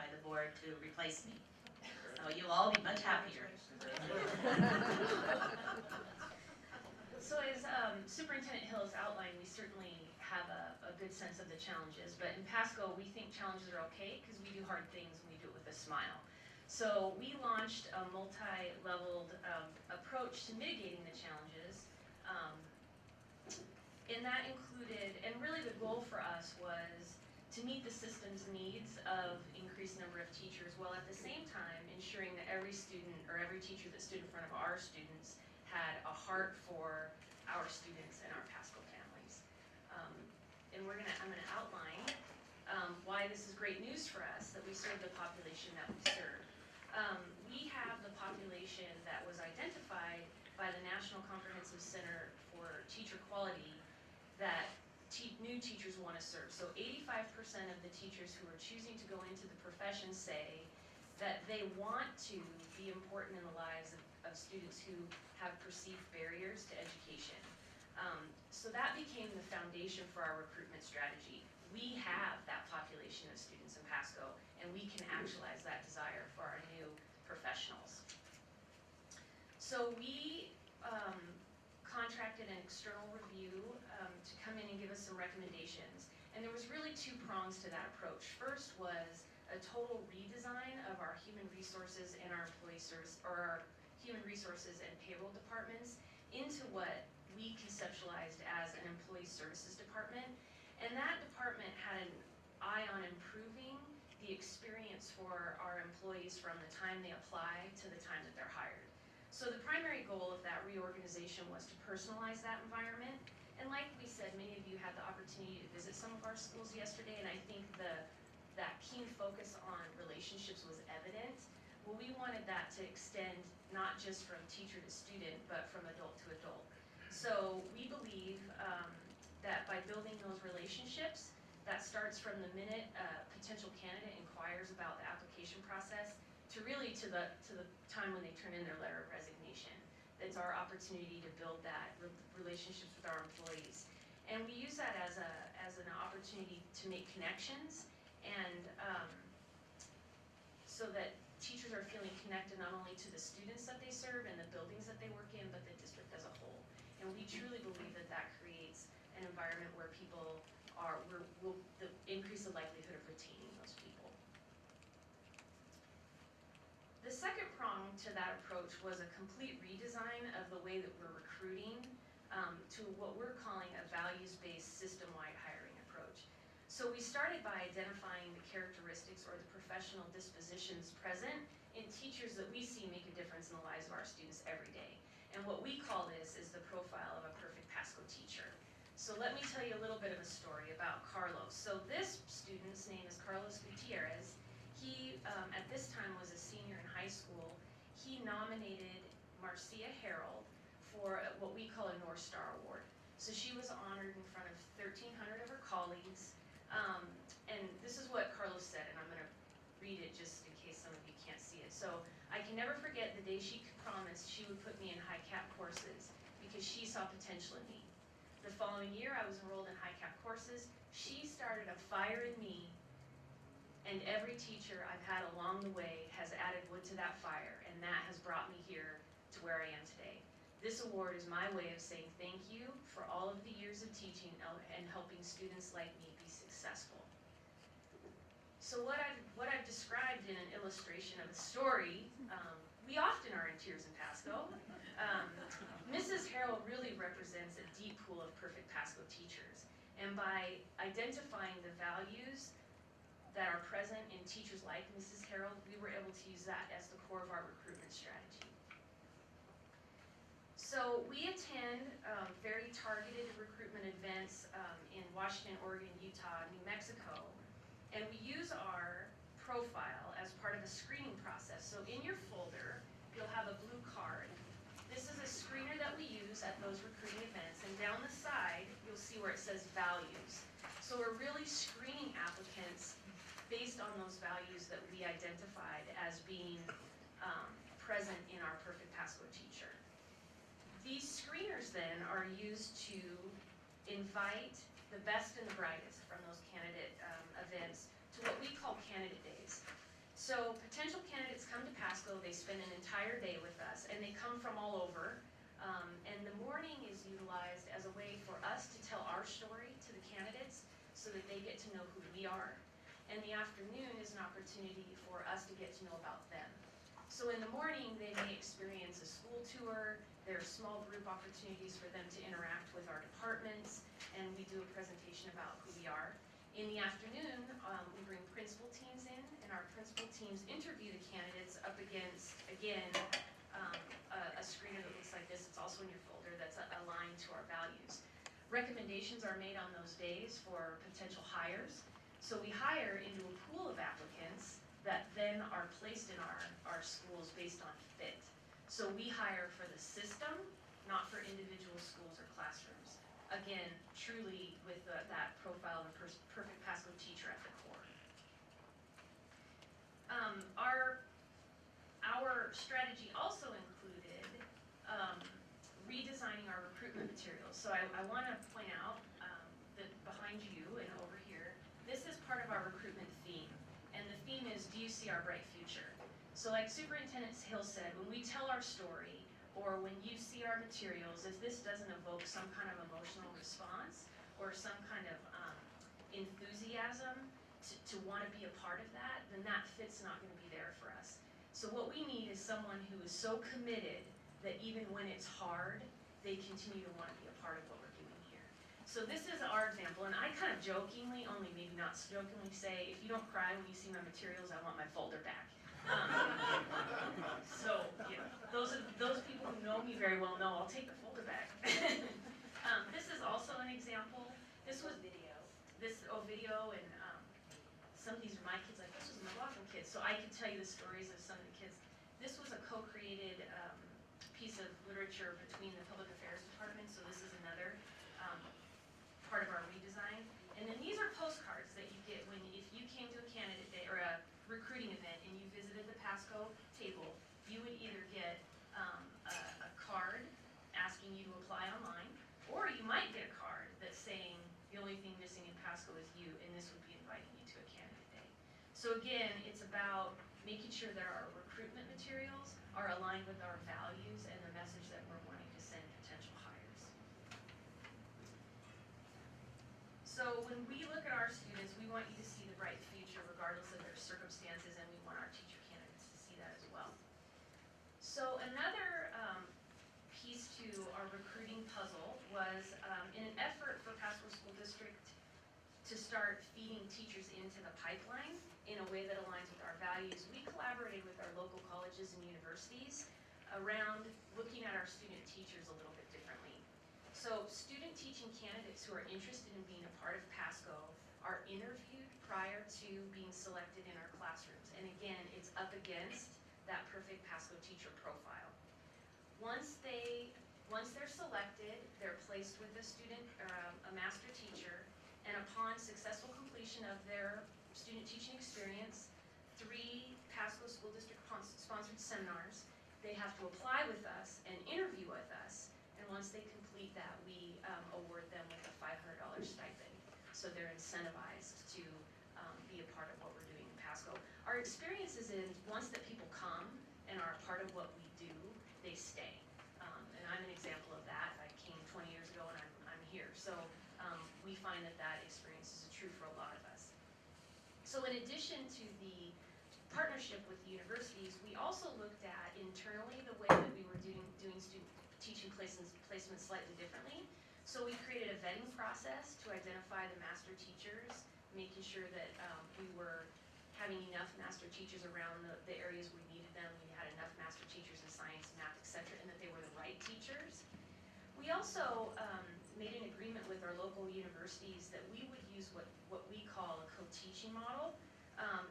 by the board to replace me. So you'll all be much happier. So as Superintendent Hill has outlined, we certainly have a good sense of the challenges, but in Pasco, we think challenges are okay because we do hard things and we do it with a smile. So we launched a multi-leveled approach to mitigating the challenges, and that included, and really the goal for us was to meet the system's needs of increased number of teachers, while at the same time ensuring that every student or every teacher that stood in front of our students had a heart for our students and our Pasco families. And I'm gonna outline why this is great news for us, that we serve the population that we serve. We have the population that was identified by the National Comprehensive Center for Teacher Quality that new teachers want to serve. So 85% of the teachers who are choosing to go into the profession say that they want to be important in the lives of students who have perceived barriers to education. So that became the foundation for our recruitment strategy. We have that population of students in Pasco, and we can actualize that desire for our new professionals. So we contracted an external review to come in and give us some recommendations. And there was really two prongs to that approach. First was a total redesign of our human resources and our employee service, or our human resources and payroll departments into what we conceptualized as an employee services department. And that department had an eye on improving the experience for our employees from the time they apply to the time that they're hired. So the primary goal of that reorganization was to personalize that environment. And like we said, many of you had the opportunity to visit some of our schools yesterday, and I think that keen focus on relationships was evident. Well, we wanted that to extend not just from teacher to student, but from adult to adult. So we believe that by building those relationships, that starts from the minute a potential candidate inquires about the application process to really to the time when they turn in their letter of resignation. That's our opportunity to build that relationships with our employees. And we use that as an opportunity to make connections, and so that teachers are feeling connected not only to the students that they serve and the buildings that they work in, but the district as a whole. And we truly believe that that creates an environment where people will increase the likelihood of retaining those people. The second prong to that approach was a complete redesign of the way that we're recruiting to what we're calling a values-based system-wide hiring approach. So we started by identifying the characteristics or the professional dispositions present in teachers that we see make a difference in the lives of our students every day. And what we call this is the profile of a perfect Pasco teacher. So let me tell you a little bit of a story about Carlos. So this student's name is Carlos Gutierrez. He, at this time, was a senior in high school. He nominated Marcia Harold for what we call a North Star Award. So she was honored in front of 1,300 of her colleagues. And this is what Carlos said, and I'm going to read it just in case some of you can't see it. So, I can never forget the day she promised she would put me in high cap courses because she saw potential in me. The following year, I was enrolled in high cap courses. She started a fire in me, and every teacher I've had along the way has added wood to that fire, and that has brought me here to where I am today. This award is my way of saying thank you for all of the years of teaching and helping students like me be successful. So what I've described in an illustration of a story, we often are in tears in Pasco. Mrs. Harold really represents a deep pool of perfect Pasco teachers. And by identifying the values that are present in teachers like Mrs. Harold, we were able to use that as the core of our recruitment strategy. So we attend very targeted recruitment events in Washington, Oregon, Utah, New Mexico, and we use our profile as part of a screening process. So in your folder, you'll have a blue card. This is a screener that we use at those recruiting events, and down the side, you'll see where it says values. So we're really screening applicants based on those values that we identified as being present in our perfect Pasco teacher. These screeners then are used to invite the best and the brightest from those candidate events to what we call candidate days. So potential candidates come to Pasco, they spend an entire day with us, and they come from all over. And the morning is utilized as a way for us to tell our story to the candidates so that they get to know who we are. And the afternoon is an opportunity for us to get to know about them. So in the morning, they may experience a school tour, there are small group opportunities for them to interact with our departments, and we do a presentation about who we are. In the afternoon, we bring principal teams in, and our principal teams interview the candidates up against, again, a screener that looks like this. It's also in your folder that's aligned to our values. Recommendations are made on those days for potential hires. So we hire into a pool of applicants that then are placed in our schools based on fit. So we hire for the system, not for individual schools or classrooms. Again, truly with that profile of a perfect Pasco teacher at the core. Our strategy also included redesigning our recruitment materials. So I want to point out that behind you and over here, this is part of our recruitment theme. And the theme is, do you see our bright future? So like Superintendent Hill said, when we tell our story, or when you see our materials, if this doesn't evoke some kind of emotional response, or some kind of enthusiasm to want to be a part of that, then that fit's not going to be there for us. So what we need is someone who is so committed that even when it's hard, they continue to want to be a part of what we're doing here. So this is our example, and I kind of jokingly, only maybe not so jokingly, say, if you don't cry when you see my materials, I want my folder back. So, you know, those people who know me very well know I'll take the folder back. This is also an example. This was video, and some of these are my kids, like this was a McLaughlin kid, so I could tell you the stories of some of the kids. This was a co-created piece of literature between the Public Affairs Department, so this is another part of our redesign. And then these are postcards that you get if you came to a candidate day or a recruiting event and you visited the Pasco table, you would either get a card asking you to apply online, or you might get a card that's saying the only thing missing in Pasco is you, and this would be inviting you to a candidate day. So again, it's about making sure that our recruitment materials are aligned with our values and the message that we're wanting to send potential hires. So when we look at our students, we want you to see the bright future regardless of their circumstances, and we want our teacher candidates to see that as well. So another piece to our recruiting puzzle was in an effort for Pasco School District to start feeding teachers into the pipeline in a way that aligns with our values, we collaborated with our local colleges and universities around looking at our student teachers a little bit differently. So student teaching candidates who are interested in being a part of Pasco are interviewed prior to being selected in our classrooms. And again, it's up against that perfect Pasco teacher profile. Once they're selected, they're placed with a student or a master teacher, and upon successful completion of their student teaching experience, 3 Pasco School District sponsored seminars, they have to apply with us and interview with us, and once they complete that, we award them with a $500 stipend. So they're incentivized to be a part of what we're doing in Pasco. Our experience is once that people come and are a part of what we do, they stay. And I'm an example of that. I came 20 years ago and I'm here. So we find that experience is true for a lot of us. So in addition to the partnership with the universities, we also looked at internally the way that we were doing student teaching placements slightly differently. So we created a vetting process to identify the master teachers, making sure that we were having enough master teachers around the areas we needed them. We had enough master teachers in science, math, etc., and that they were the right teachers. We also made an agreement with our local universities that we would use what we call a co-teaching model.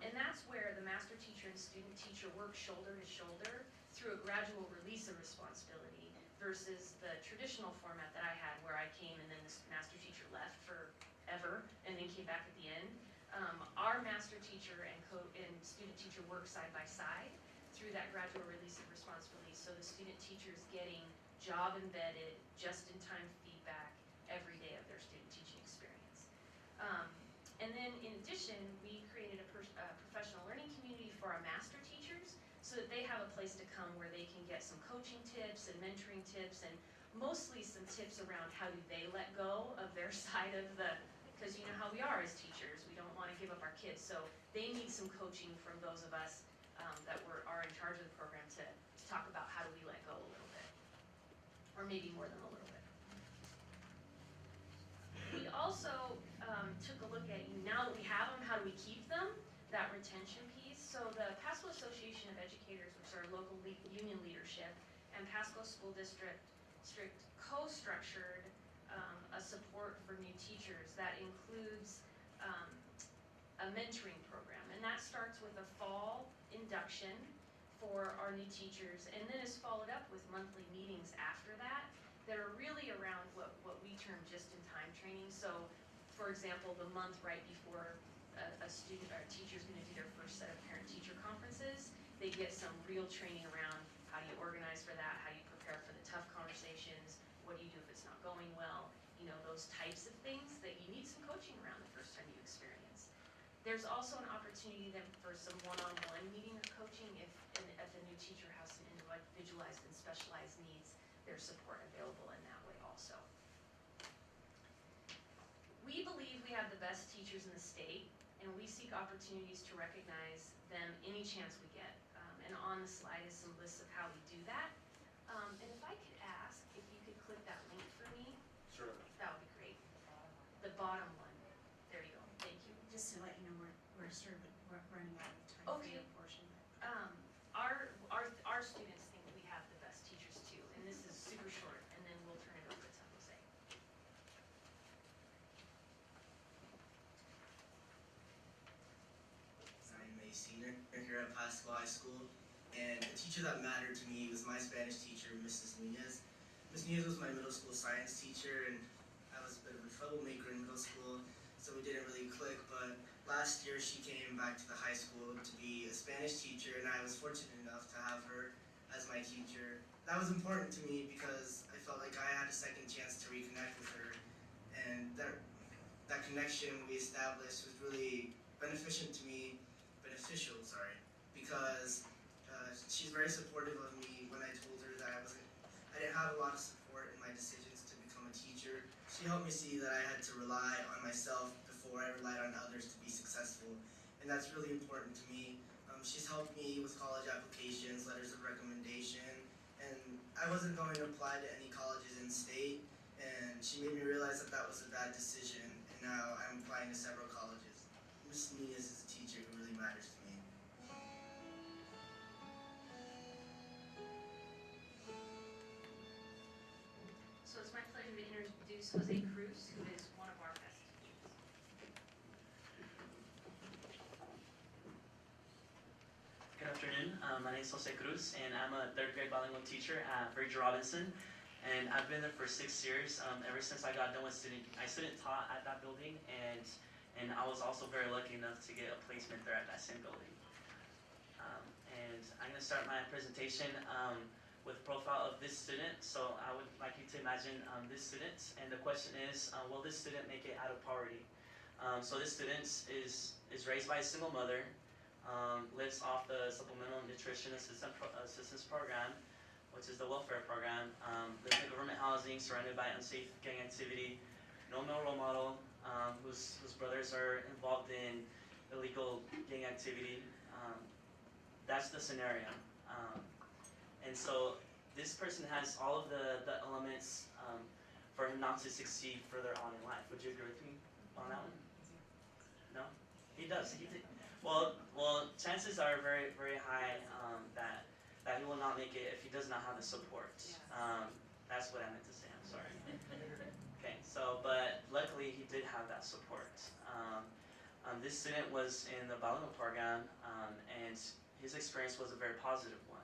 And that's where the master teacher and student teacher work shoulder to shoulder through a gradual release of responsibility versus the traditional format that I had where I came and then this master teacher left forever and then came back at the end. Our master teacher and student teacher work side by side through that gradual release of responsibility, so the student teacher is getting job embedded, just in time feedback every day of their student teaching experience. And then in addition, we created a professional learning community for our place to come where they can get some coaching tips and mentoring tips, and mostly some tips around how do they let go of their side of the, because you know how we are as teachers, we don't want to give up our kids, so they need some coaching from those of us that are in charge of the program to talk about how do we let go a little bit, or maybe more than a little bit. We also took a look at, now that we have them, how do we keep them, that retention piece. So the Pasco Association of Educators, which is our local union leadership, and Pasco School District co-structured a support for new teachers that includes a mentoring program, and that starts with a fall induction for our new teachers, and then is followed up with monthly meetings after that are really around what we term just-in-time training. So, for example, the month right before a student or a teacher is going to do their first set of parent-teacher conferences, they get some real training around how do you organize for that, how do you prepare for the tough conversations, what do you do if it's not going well, you know, those types of things that you need some coaching around the first time you experience. There's also an opportunity then for some one-on-one meeting or coaching if a new teacher has some individualized and specialized needs, there's support available in that way also. We believe we have the best teachers in the state, and we seek opportunities to recognize them any chance we get. And on the slide is some lists of how we do that. And if I could ask if you could click that link for me. Sure. That would be great. The bottom one. There you go. Thank you. Just to let you know, we're sort of running out of time for Okay. your portion. Our students think we have the best teachers too, and this is super short, and then we'll turn it over to Jose. I'm a senior here at Pasco High School, and a teacher that mattered to me was my Spanish teacher, Mrs. Nunez. Ms. Nunez was my middle school science teacher, and I was a bit of a troublemaker in middle school, so we didn't really click, but last year she came back to the high school to be a Spanish teacher, and I was fortunate enough to have her as my teacher. That was important to me because I felt like I had a second chance to reconnect with her, and that connection we established was really beneficial, because she's very supportive of me when I told her that I didn't have a lot of support in my decisions to become a teacher. She helped me see that I had to rely on myself before I relied on others to be successful, and that's really important to me. She's helped me with college applications, letters of recommendation, and I wasn't going to apply to any colleges in state, and she made me realize that that was a bad decision, and now I'm applying to several colleges. Ms. Nunez is a teacher who really matters to me. So it's my pleasure to introduce Jose Cruz, who is one of our best teachers. Good afternoon. My name is Jose Cruz, and I'm a third grade bilingual teacher at Virgil Robinson. And I've been there for 6 years. Ever since I got done with student taught at that building, and I was also very lucky enough to get a placement there at that same building. And I'm going to start my presentation with a profile of this student. So I would like you to imagine this student, and the question is, will this student make it out of poverty? So this student is raised by a single mother, lives off the Supplemental Nutrition Assistance Program, which is the welfare program, lives in government housing, surrounded by unsafe gang activity, no male role model, whose brothers are involved in illegal gang activity. That's the scenario. And so this person has all of the elements for him not to succeed further on in life. Would you agree with me on that one? No? He does. Well, chances are very, very high that he will not make it if he does not have the support. That's what I meant to say. I'm sorry. Okay. So, but luckily he did have that support. This student was in the bilingual program, and his experience was a very positive one.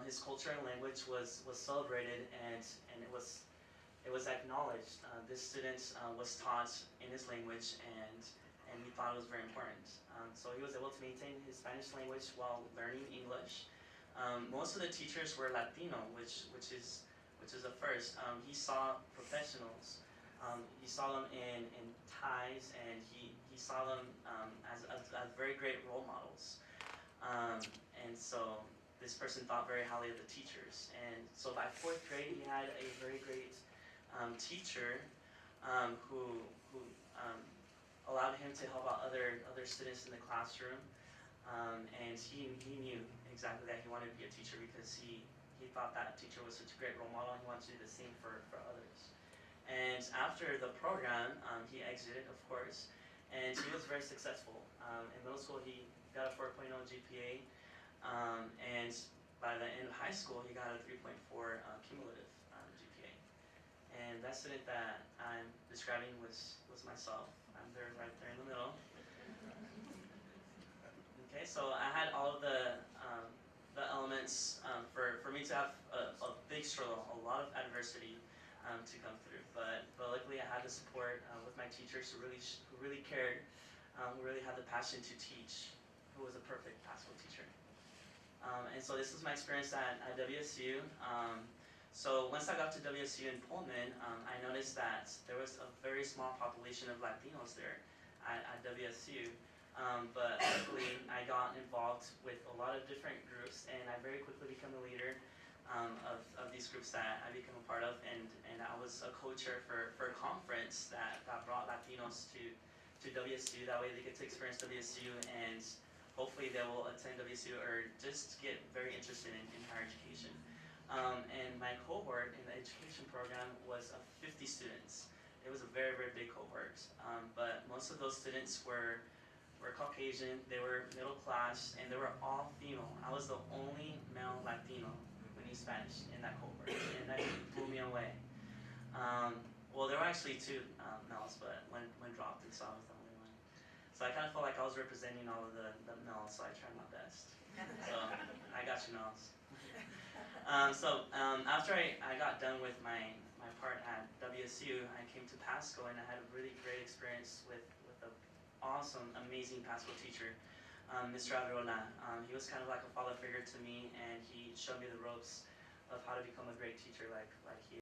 His culture and language was celebrated, and it was acknowledged. This student was taught in his language, and he thought it was very important. So he was able to maintain his Spanish language while learning English. Most of the teachers were Latino, which is a first. He saw professionals. He saw them in ties, and he saw them as very great role models. And so this person thought very highly of the teachers. And so by 4th grade, he had a very great teacher who allowed him to help out other students in the classroom. And he knew exactly that he wanted to be a teacher because he thought that teacher was such a great role model, and he wanted to do the same for others. And after the program, he exited, of course, and he was very successful. In middle school, he got a 4.0 GPA, and by the end of high school, he got a 3.4 cumulative GPA. And that student that I'm describing was myself. I'm there, right there in the middle. Okay, so I had all of the elements for me to have a big struggle, a lot of adversity to come through. But luckily, I had the support with my teachers who really cared, who really had the passion to teach, who was a perfect pastoral teacher. And so this was my experience at WSU. So once I got to WSU in Pullman, I noticed that there was a very small population of Latinos there at WSU. But luckily, I got involved with a lot of different groups, and I very quickly became a leader of these groups that I became a part of, and I was a co-chair for a conference that brought Latinos to WSU. That way they get to experience WSU, and hopefully they will attend WSU or just get very interested in higher education. And my cohort in the education program was of 50 students. It was a very, very big cohort, but most of those students were Caucasian, they were middle class, and they were all female. I was the only male Latino who knew Spanish in that cohort, and that blew me away. Well, there were actually 2 males, but one dropped, and so I was the only one. So I kind of felt like I was representing all of the males, so I tried my best. So I got you, males. After I got done with my part at WSU, I came to Pasco, and I had a really great experience with an awesome, amazing pastoral teacher, Mr. Averona. He was kind of like a father figure to me, and he showed me the ropes of how to become a great teacher like he